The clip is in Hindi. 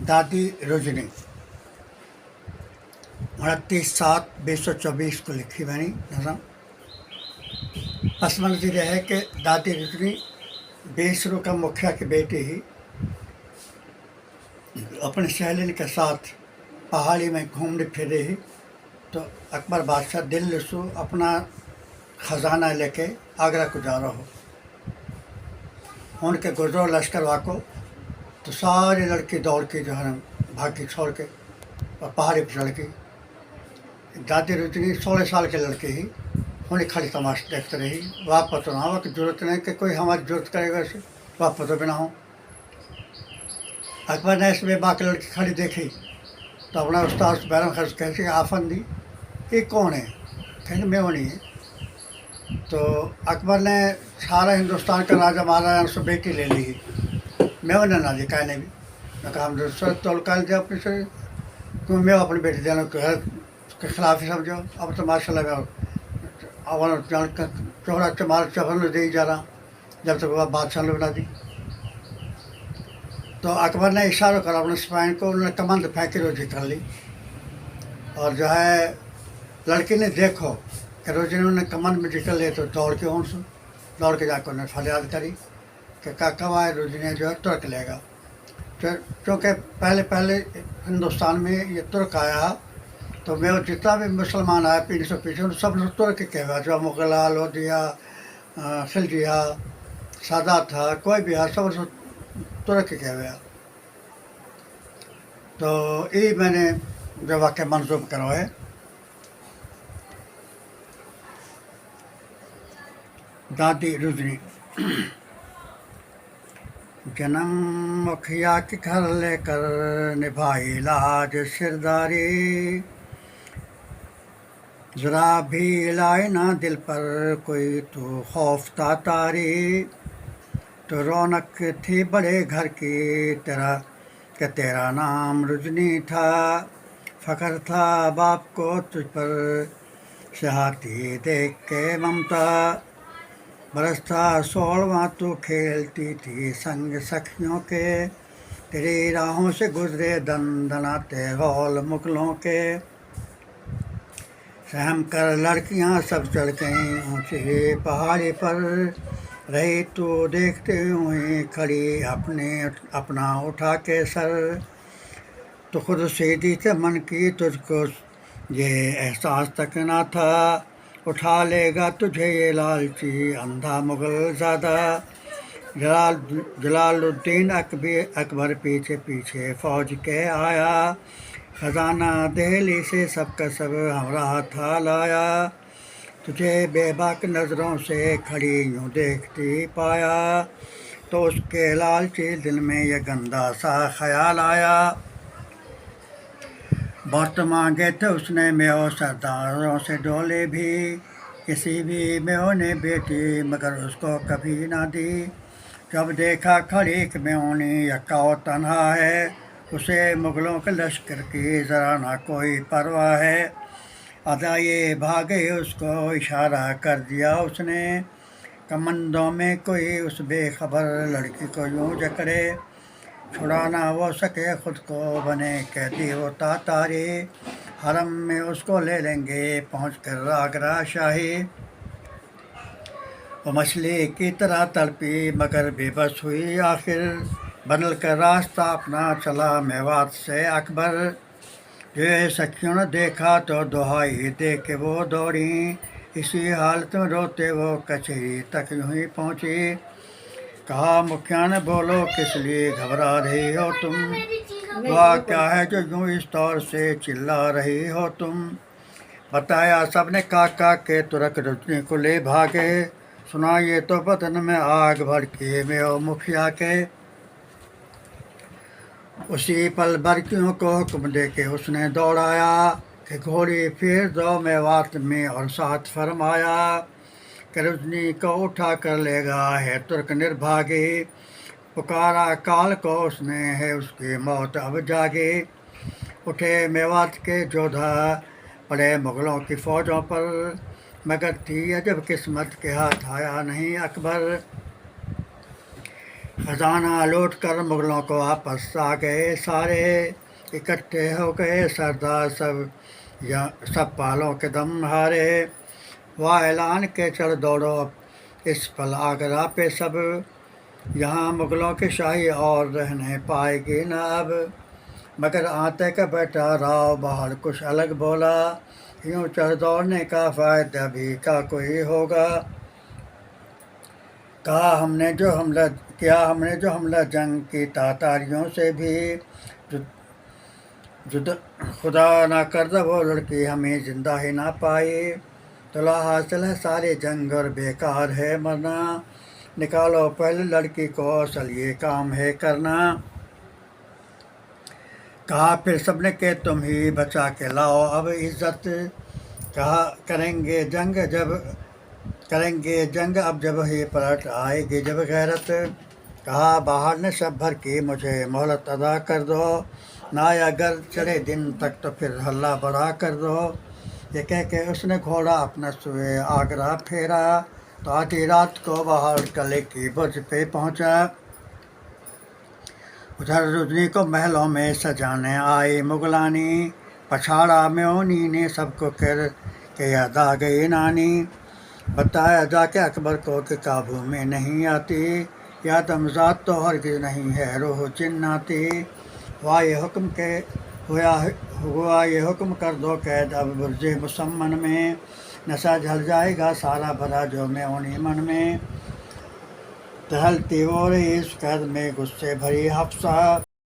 दादी रुजनी 29/7/2024 को लिखी मैंने नज़म। पस मंज़र यह है कि दादी रुजनी बेसरू का मुखिया की बेटी ही अपनी सहेलिन के साथ पहाड़ी में घूमने फिरे ही तो अकबर बादशाह दिल्ली से अपना ख़जाना लेके आगरा को जा रहा हो। उनके गुजरो लश्कर वाको तो सारी लड़की दौड़ के जो है भागी छोड़ के और पहाड़ी पर चढ़ गई। दादी रुजनी 16 साल की लड़की ही उन्हें खड़ी तमाशा देखते रही। वापस तो ना हो कि जरूरत नहीं कि कोई हमारी जरूरत करेगा इसे, वापस तो बिना हो। अकबर ने इसमें बाकी लड़की खड़ी देखी तो अपना उस्ताद बैरम खर्च कैसे आफंदी ये कौन है, कहीं मैं वो नहीं है। तो अकबर ने सारा हिंदुस्तान का राजा महाराजा से बेटी ले ली। मैं वो ना जी कहने भी मैं कहा हम तोल कर दिया अपने से क्यों मैं अपनी बेटी देने के खिलाफ ही समझो। अब तो माशाल्लाह अब चौड़ा चमार चफल दे ही जा रहा जब तक वह बादशाह ने बना दी। तो अकबर ने इशारा करा अपने सिपाही को, उन्होंने कमंद फेंकी रोजी कर ली। और जो है लड़की ने देखो कि रोजी ने उन्हें कमंद में निकल ले तो दौड़ के जाकर उन्हें फरियाद करी कि काका आए रोजी ने जो है तुर्क लेगा। क्योंकि पहले हिंदुस्तान में ये तुर्क आया तो मैं जितना भी मुसलमान आया पीछे उन सब लोग तुर्क के हुआ, जो मुगला लोधिया खिलजिया सादा था कोई भी है सब तुर्क के हुआ। तो ये मैंने जो वाक़या मंसूब करो है। दादी रुजनी जन्म मुखिया के घर लेकर निभाई लाज सिरदारी, ज़रा भी लाए ना दिल पर कोई तो खौफ तारी। तो रौनक थी बड़े घर की तेरा नाम रुजनी था, फ़ख्र था बाप को तुझ पर शहाती देख के ममता। बरस था 16वां तो खेलती थी संग सखियों के, तेरी राहों से गुजरे दनाते गौल मुगलों के। सहम कर लड़कियां सब चढ़ गईं ऊँची पहाड़ी पर, रही तो देखते हुए खड़ी अपना उठा के सर। तो खुद सीधी से मन की तुझको ये एहसास तक ना था, उठा लेगा तुझे ये लालची अंधा मुगल ज़्यादा। जलालुद्दीन अकबर पीछे पीछे फौज के आया, खजाना दिल्ली से सबका सब हमरा था लाया। तुझे बेबाक नज़रों से खड़ी यूँ देखती पाया, तो उसके लालची दिल में ये गंदा सा ख्याल आया। बहुत मांगे थे उसने मेओ सरदारों से डोले भी, किसी भी मेओ ने बेटी मगर उसको कभी ना दी। जब देखा खड़ी कि मेओ ने यक्का तन्हा है, उसे मुगलों के लश्कर की ज़रा ना कोई परवाह है। अदा ये भागे उसको इशारा कर दिया उसने, कमंदों में कोई उस बेखबर लड़की को यूँ जकड़े। छुड़ा ना वो सके खुद को बने कहती वो तारी, हरम में उसको ले लेंगे पहुँच कर आगरा शाही। वो मछली की तरह तड़पी मगर बेबस हुई आखिर, बदल कर रास्ता अपना चला मेवात से अकबर। ये सखियों ने देखा तो दुहाई दे के वो दौड़ी, इसी हालत में रोते वो कचहरी तक यूँ ही पहुँची। कहा मुखिया ने बोलो किस लिए घबरा रही हो तुम, दुआ क्या है जो यूँ इस तौर से चिल्ला रही हो तुम। बताया सबने काका के तुरक रुजनी को ले भागे, सुना ये तो बदन में आग भड़की मेओ मुखिया के। उसी पल बरकियों को हुक्म दे के उसने दौड़ाया, कि घोड़ी फिर दो मेवात में और साथ फरमाया, कि रुजनी को उठा कर लेगा है तुर्क निर्भागी। पुकारा काल को उसने है उसकी मौत अब जागी। उठे मेवात के जोधा पड़े मुगलों की फ़ौजों पर, मगर थी अजब किस्मत के हाथ आया नहीं अकबर। खजाना लूट कर मुगलों को वापस आ गए सारे, इकट्ठे हो गए सरदार सब, या सब पालों के दम हारे। वह ऐलान के चढ़ दौड़ो इस पल आगरा पे सब, यहाँ मुगलों की शाही और रहने पाएगी न अब। मगर आते का बेटा राव बाहर कुछ अलग बोला, यूं चढ़ दौड़ने का फायदा भी का कोई होगा। कहा हमने जो हमला जंग की तातारियों से भी, जुद खुदा ना कर दे वो लड़की हमें जिंदा ही ना पाए। तुला हासिल है सारी जंग और बेकार है मरना, निकालो पहले लड़की को असल ये काम है करना। कहा फिर सबने के तुम ही बचा के लाओ अब इज्जत, कहा करेंगे जंग अब जब ही पलट आएगी जब गैरत। कहा बाहर ने सब भर की मुझे मोहलत अदा कर दो, ना अगर चढ़े दिन तक तो फिर हल्ला बढ़ा कर दो। ये कह के उसने घोड़ा अपना सुए आगरा फेरा, तो आधी रात को बाहर किले की बुर्ज पे पहुंचा। उधर रुजनी को महलों में सजाने आई मुगलानी, पछाड़ा म्योनी ने सबको कर के याद आ गई नानी। बताया जाके अकबर को कि काबू में नहीं आती, या दमजात तो हरगिज़ नहीं है रूह जिन्नाती। हुआ ये हुक्म कर दो कैद अब बुर्ज मुसम्मन में, नशा झल जाएगा सारा भरा जो मैं उन्हीं मन में। टहलती हो रही इस कैद में गुस्से भरी हफ्सा,